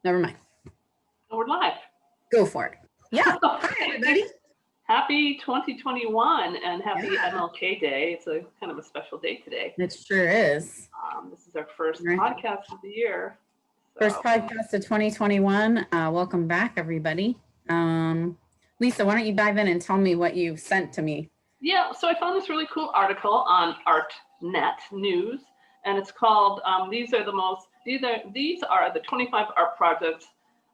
Never mind. We're live. Go for it. Yeah. Hi, everybody. Happy 2021 and happy MLK Day. It's a kind of a special day today. It sure is. This is our first podcast of the year. First podcast of 2021. Welcome back, everybody. Lisa, why don't you dive in and tell me what you sent to me? Yeah, so I found this really cool article on ArtNet News, and it's called These are the 25 art projects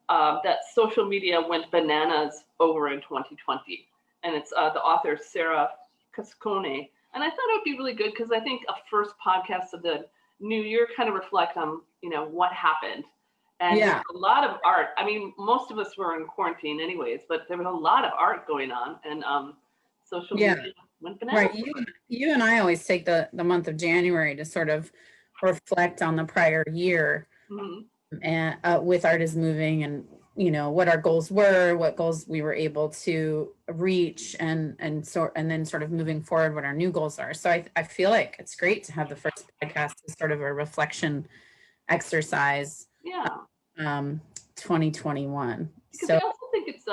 that social media went bananas over in 2020. And it's the author, Sarah Cascone. And I thought it would be really good because I think a first podcast of the new year kind of reflect on, what happened. And there's a lot of art. I mean, most of us were in quarantine anyways, but there was a lot of art going on, and social media went bananas. Right. You and I always take the month of January to sort of reflect on the prior year. Mm-hmm. And with Art is Moving, and what our goals were, what goals we were able to reach, and then sort of moving forward what our new goals are. So I feel like it's great to have the first podcast as sort of a reflection exercise. 2021. Because I also think it's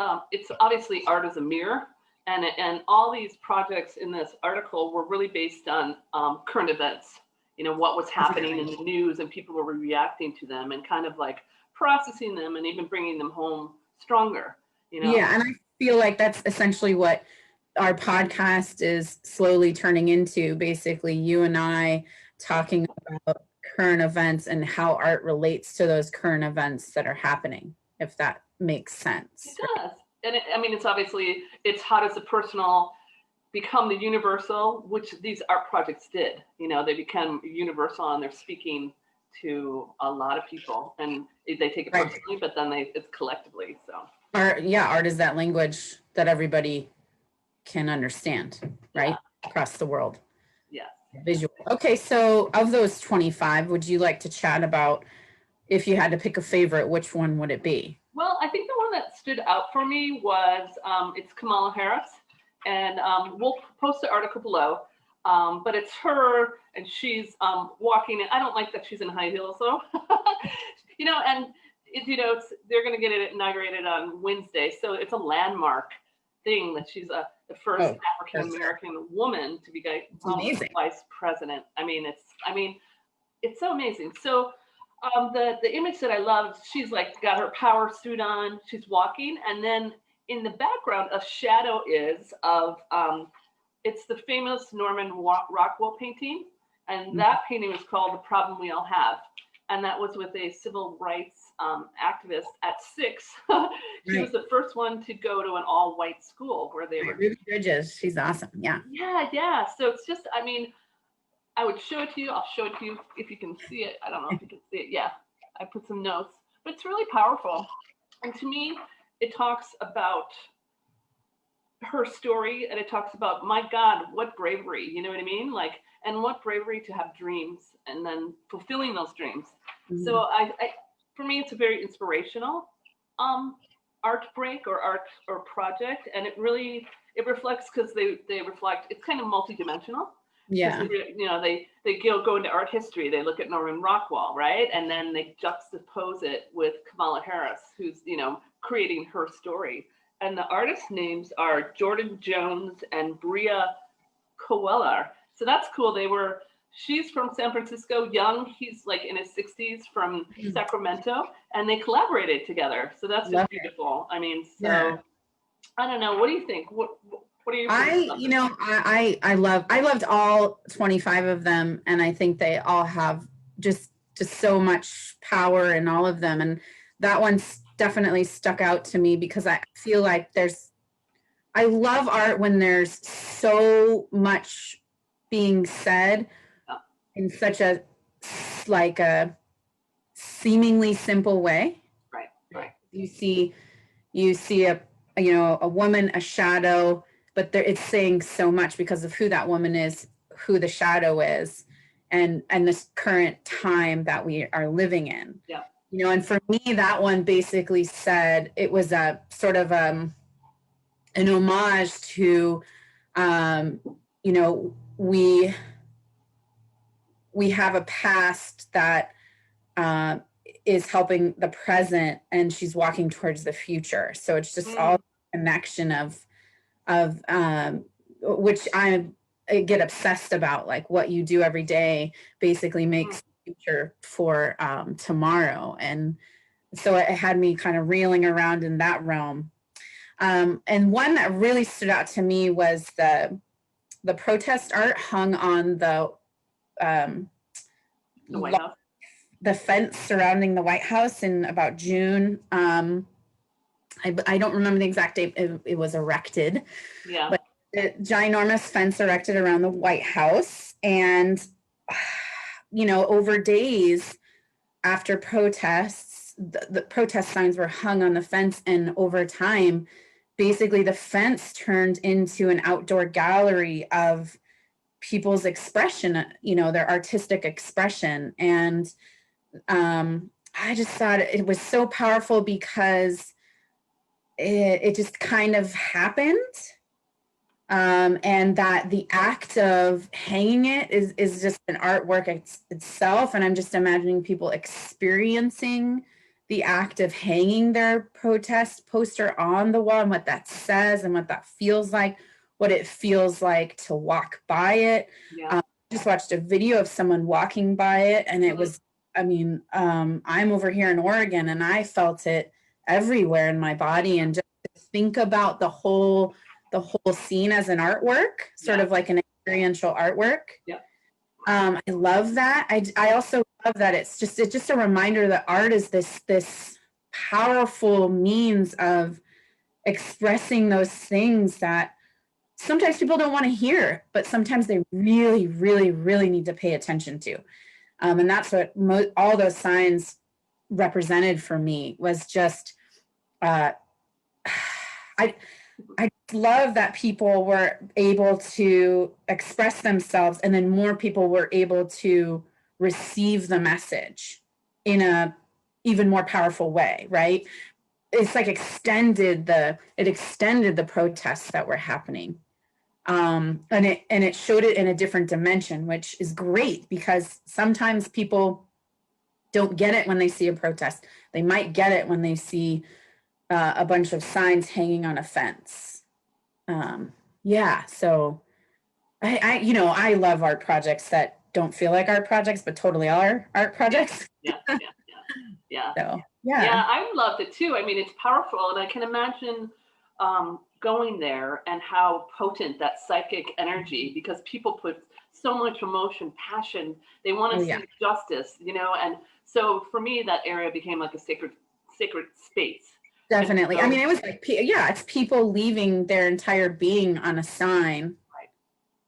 obviously art is a mirror, and all these projects in this article were really based on current events. What was happening in the news, and people were reacting to them and kind of like processing them and even bringing them home stronger. Yeah, and I feel like that's essentially what our podcast is slowly turning into. Basically, you and I talking about current events and how art relates to those current events that are happening, if that makes sense. It does. And it's how does the personal become the universal, which these art projects did. They become universal, and they're speaking to a lot of people, and they take it personally, but then it's collectively. So art is that language that everybody can understand, right? Across the world. Yeah. Visual. Okay, so of those 25, would you like to chat about, if you had to pick a favorite, which one would it be? Well, I think the one that stood out for me was it's Kamala Harris, and we'll post the article below. But it's her, and she's walking in. I don't like that she's in high heels, though. And they're going to get it inaugurated on Wednesday, so it's a landmark thing that she's the first African American woman to be vice president. It's so amazing. So the image that I love, she's like got her power suit on, she's walking, and then in the background, a shadow is of it's the famous Norman Rockwell painting, and that painting was called The Problem We All Have, and that was with a civil rights activist at 6. She was the first one to go to an all-white school where they were. Ruby Bridges, she's awesome. Yeah. So it's just, I would show it to you. I'll show it to you if you can see it. I don't know if you can see it. Yeah, I put some notes, but it's really powerful, and to me, it talks about her story, and it talks about, my God, what bravery, you know what I mean? Like, and what bravery to have dreams and then fulfilling those dreams. Mm-hmm. So I for me, it's a very inspirational art break or art or project, and it reflects, because they reflect, it's kind of multidimensional. Yeah. They go into art history. They look at Norman Rockwell, right? And then they juxtapose it with Kamala Harris, who's, creating her story. And the artist names are Jordan Jones and Bria Coellar. So that's cool. She's from San Francisco, young. He's like in his 60s from Sacramento, and they collaborated together. So that's just beautiful. I don't know. What do you think? What are your I loved all 25 of them, and I think they all have just so much power in all of them. And that one's definitely stuck out to me because I feel like I love art when there's so much being said in such a seemingly simple way. Right. You see a woman, a shadow, but it's saying so much because of who that woman is, who the shadow is, and this current time that we are living in. Yeah. And for me, that one basically said, it was a sort of an homage to, we have a past that is helping the present, and she's walking towards the future. So it's just all connection of which I get obsessed about, like what you do every day basically makes the future for tomorrow. And so it had me kind of reeling around in that realm. And one that really stood out to me was the protest art hung on The White House. the fence surrounding the White House in about June. I don't remember the exact date it was erected. Yeah. But a ginormous fence erected around the White House. And, you know, over days after protests, the protest signs were hung on the fence. And over time, basically the fence turned into an outdoor gallery of people's expression, you know, their artistic expression. And I just thought it was so powerful because it just kind of happened. And that the act of hanging it is just an artwork itself. And I'm just imagining people experiencing the act of hanging their protest poster on the wall and what that says and what that feels like, what it feels like to walk by it. Yeah. I just watched a video of someone walking by it, and it was, I mean, I'm over here in Oregon and I felt it everywhere in my body. And just to think about the whole scene as an artwork, sort of like an experiential artwork. Yeah. I love that. I also love that it's just a reminder that art is this powerful means of expressing those things that sometimes people don't want to hear, but sometimes they really, really, really need to pay attention to. And that's what all those signs represented for me, was just, I love that people were able to express themselves, and then more people were able to receive the message in a even more powerful way, right? It's like it extended the protests that were happening. And it showed it in a different dimension, which is great, because sometimes people don't get it when they see a protest. They might get it when they see a bunch of signs hanging on a fence. So I love art projects that don't feel like art projects, but totally are art projects. Yeah. So, yeah, I loved it too. I mean, it's powerful, and I can imagine going there and how potent that psychic energy, because people put so much emotion, passion, they want to see justice, you know, and so for me, that area became like a sacred space. Definitely. So, I mean, it was like, it's people leaving their entire being on a sign, right,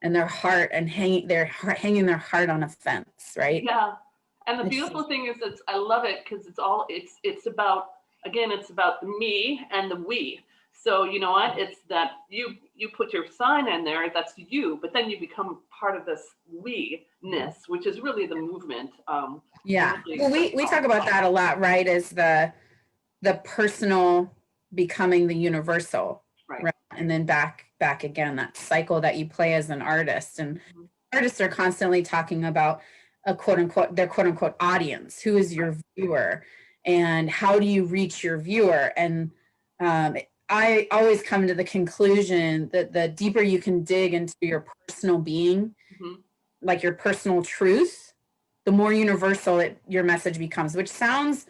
and their heart, and hanging their heart on a fence, right? Yeah. And the beautiful thing is that I love it because it's about, again, it's about the me and the we. So you know what? It's that you put your sign in there, that's you, but then you become part of this we-ness, which is really the movement. Really, well, we talk about that a lot, right? As the personal becoming the universal, right? And then back again, that cycle that you play as an artist. And artists are constantly talking about a their quote unquote audience. Who is your viewer, and how do you reach your viewer? And I always come to the conclusion that the deeper you can dig into your personal being, like your personal truth, the more universal your message becomes, which sounds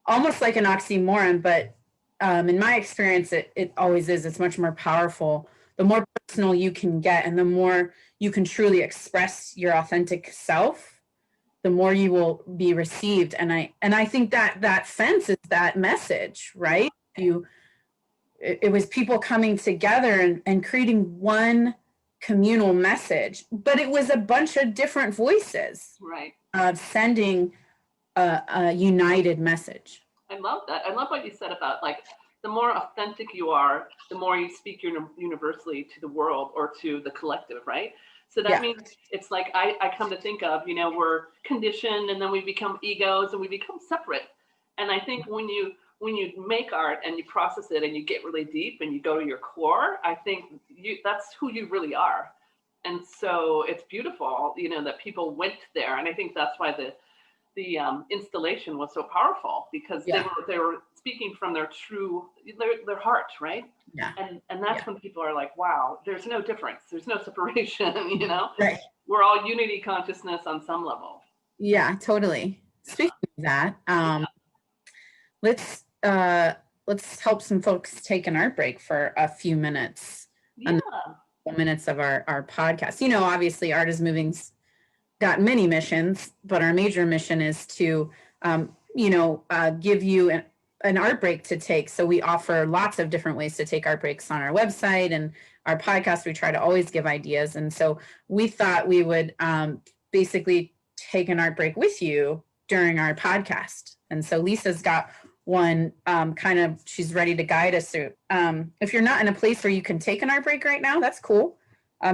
almost like an oxymoron, but in my experience, it always is. It's much more powerful. The more personal you can get, and the more you can truly express your authentic self, the more you will be received. And I think that fence is that message, right? It was people coming together and creating one communal message, but it was a bunch of different voices, right, sending a united message. I love that. I love what you said about, like, the more authentic you are, the more you speak universally to the world or to the collective, right? So that means it's like I come to think of, you know, we're conditioned, and then we become egos and we become separate. And I think when you make art and you process it and you get really deep and you go to your core, I think that's who you really are. And so it's beautiful, you know, that people went there. And I think that's why the installation was so powerful because Yeah. they were speaking from their true their heart, right? Yeah. And that's when people are like, wow, there's no difference, there's no separation, you know, Right. we're all unity consciousness on some level. Yeah, totally. Speaking of that, let's let's help some folks take an art break for a few minutes. Yeah. Minutes of our podcast. You know, obviously Art is Moving's got many missions, but our major mission is to give you an art break to take. So we offer lots of different ways to take art breaks on our website and our podcast. We try to always give ideas. And so we thought we would basically take an art break with you during our podcast. And so Lisa's got one she's ready to guide us through. If you're not in a place where you can take an art break right now, that's cool.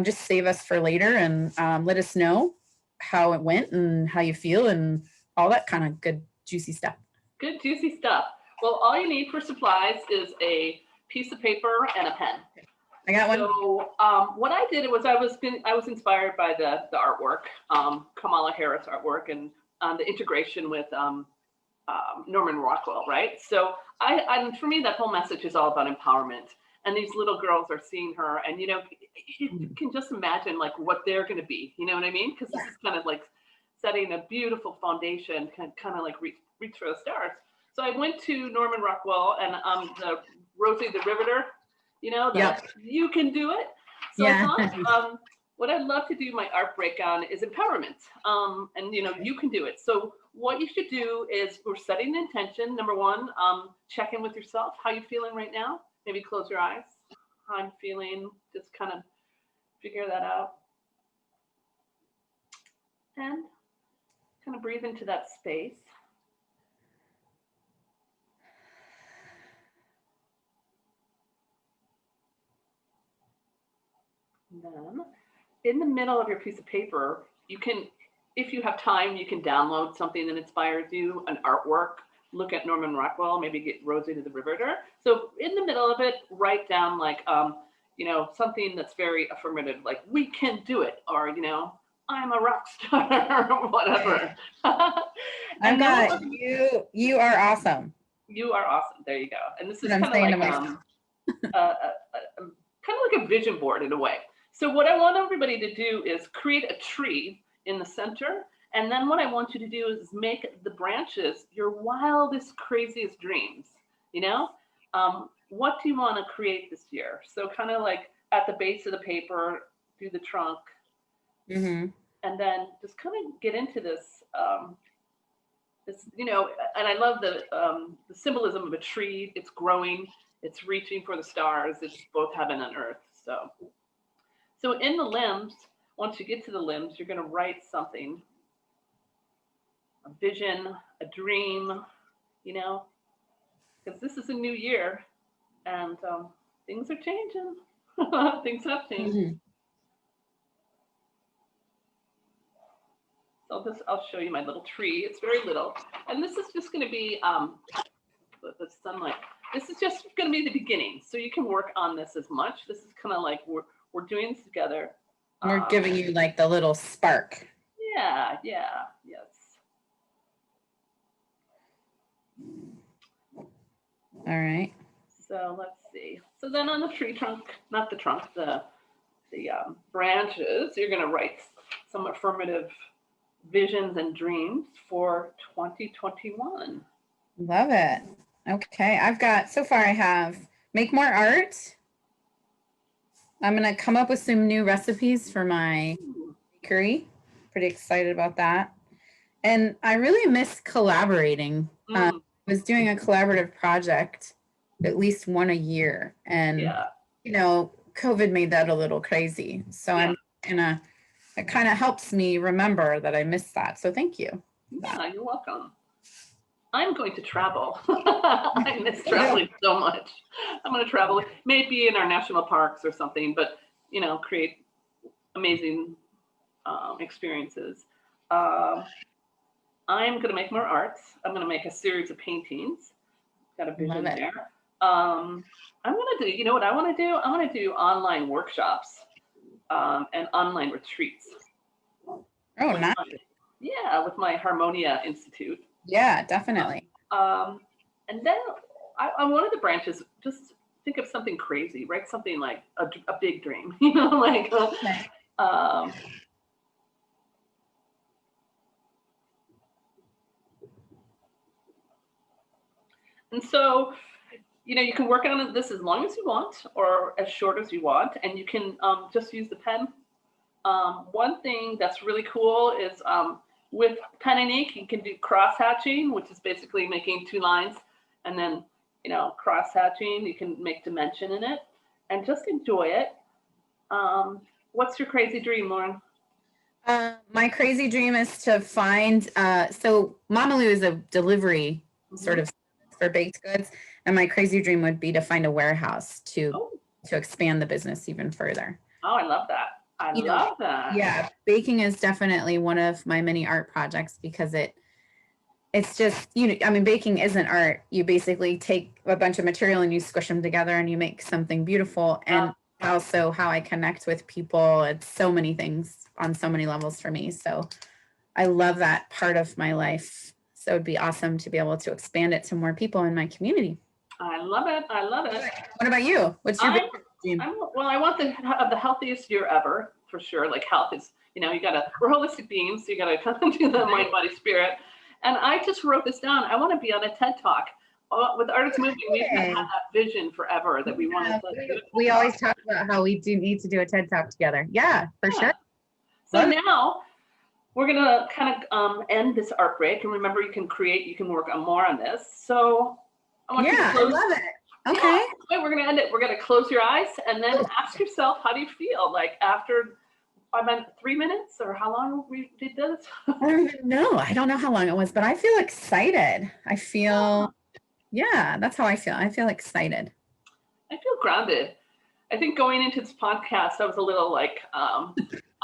Just save us for later and let us know how it went and how you feel and all that kind of good, juicy stuff. Good, juicy stuff. Well, all you need for supplies is a piece of paper and a pen. I got one. So what I did was I was inspired by the artwork, Kamala Harris artwork, and the integration with Norman Rockwell, right? So for me, that whole message is all about empowerment. And these little girls are seeing her, and you can just imagine like what they're going to be. You know what I mean? Because this is kind of like setting a beautiful foundation, kind of like reach for the stars. So I went to Norman Rockwell and the Rosie the Riveter. You can do it. So I thought, what I'd love to do my art break on is empowerment. And you can do it. So what you should do is we're setting the intention. Number one, check in with yourself. How you feeling right now? Maybe close your eyes. How I'm feeling, just kind of figure that out. And kind of breathe into that space. And then in the middle of your piece of paper, you can, if you have time, you can download something that inspires you, an artwork. Look at Norman Rockwell, maybe get Rosie to the Riveter. So in the middle of it, write down like, something that's very affirmative, like we can do it, or, I'm a rock star, or whatever. I've got you. You are awesome. You are awesome. There you go. And this is kind of like kind of like a vision board in a way. So what I want everybody to do is create a tree in the center. And then what I want you to do is make the branches your wildest, craziest dreams. What do you want to create this year? So kind of like at the base of the paper, do the trunk. Mm-hmm. And then just kind of get into this, and I love the symbolism of a tree. It's growing, it's reaching for the stars. It's both heaven and earth. So in the limbs, once you get to the limbs, you're going to write something. A vision, a dream, because this is a new year and things are changing. Things have changed. Mm-hmm. So I'll show you my little tree. It's very little. And this is just going to be the sunlight. This is just going to be the beginning. So you can work on this as much. This is kind of like we're doing this together. We're giving you like the little spark. Yeah, yes. All right. So let's see. So then on the tree trunk, not the trunk, the branches, you're going to write some affirmative visions and dreams for 2021. Love it. Okay. I have make more art. I'm going to come up with some new recipes for my bakery. Pretty excited about that. And I really miss collaborating. I was doing a collaborative project at least one a year. And, COVID made that a little crazy. So it kind of helps me remember that I missed that. So thank you. Yeah, you're welcome. I'm going to travel. I miss traveling so much. I'm going to travel, maybe in our national parks or something, but, create amazing experiences. I'm going to make more arts. I'm going to make a series of paintings. Got a vision there. I'm going to do, you know what I want to do? I want to do online workshops and online retreats. Oh, nice. Yeah, with my Harmonia Institute. Yeah, definitely. And then on one of the branches, just think of something crazy, right? Something like a big dream, you know, like, Okay. and so, you know, you can work on this as long as you want or as short as you want, and you can just use the pen. One thing that's really cool is with pen and ink, you can do cross hatching, which is basically making 2 lines and then, you know, cross hatching. You can make dimension in it and just enjoy it. What's your crazy dream, Lauren? My crazy dream is to find, so Mama Lou is a delivery sort of for baked goods. And my crazy dream would be to find a warehouse to expand the business even further. Oh, I love that. I love that. Yeah, baking is definitely one of my many art projects because it's just, you know, I mean, baking isn't art. You basically take a bunch of material and you squish them together and you make something beautiful. And also how I connect with people. It's so many things on so many levels for me. So I love that part of my life. So it'd be awesome to be able to expand it to more people in my community. I love it. I love it. What about you? What's your dream? Well, I want the healthiest year ever, for sure. Like health is, you know, we're holistic beings, so you gotta kind of do the mind, body, spirit. And I just wrote this down. I want to be on a TED Talk. With Artists Moving, we've had that vision forever that we wanted to. We always talk about how we do need to do a TED Talk together. Yeah, for sure. So now we're gonna kind of end this art break, and remember, you can work on more on this. So I want you to close. I love it. Okay. Yeah, we're gonna end it. We're gonna close your eyes and then ask yourself, how do you feel? Like after 3 minutes, or how long we did this? I don't even know. I don't know how long it was, but I feel excited. I feel, yeah, that's how I feel. I feel excited. I feel grounded. I think going into this podcast, I was a little like, I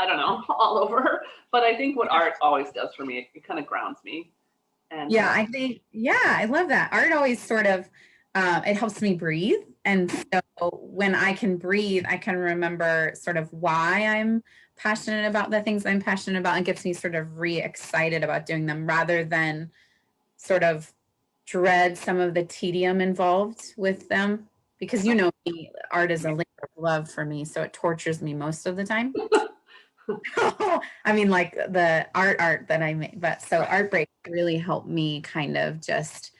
don't know, all over. But I think what art always does for me, it kind of grounds me. And yeah, I think, yeah, I love that. Art always sort of, it helps me breathe. And so when I can breathe, I can remember sort of why I'm passionate about the things I'm passionate about, and gets me sort of re-excited about doing them rather than sort of dread some of the tedium involved with them. Because, you know, art is a labor of love for me, so it tortures me most of the time. I mean, like the art that I make, but so art break really helped me kind of just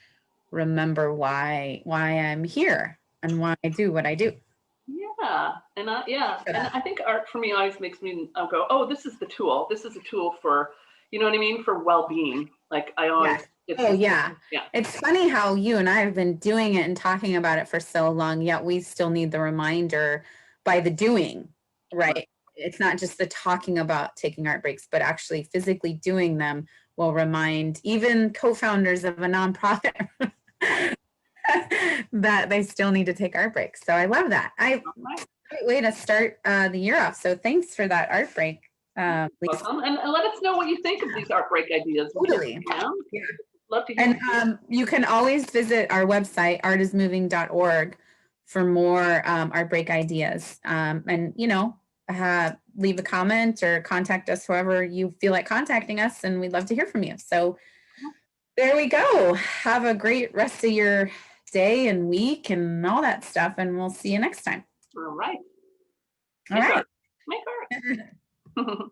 remember why I'm here and why I do what I do. Yeah, and I think art for me always makes me go, oh, this is the tool. This is a tool for, you know what I mean, for well-being. Like I always. Yeah. It's funny how you and I have been doing it and talking about it for so long, yet we still need the reminder by the doing, right? It's not just the talking about taking art breaks, but actually physically doing them will remind even co-founders of a nonprofit that they still need to take art breaks. So I love that. Great way to start the year off. So thanks for that art break. Welcome. And let us know what you think of these art break ideas. Totally. You know? Yeah. Love to hear. And you can always visit our website, artismoving.org, for more art break ideas. And, you know, leave a comment or contact us however you feel like contacting us, and we'd love to hear from you. So there we go. Have a great rest of your day and week and all that stuff, and we'll see you next time. All right. All right. Make art.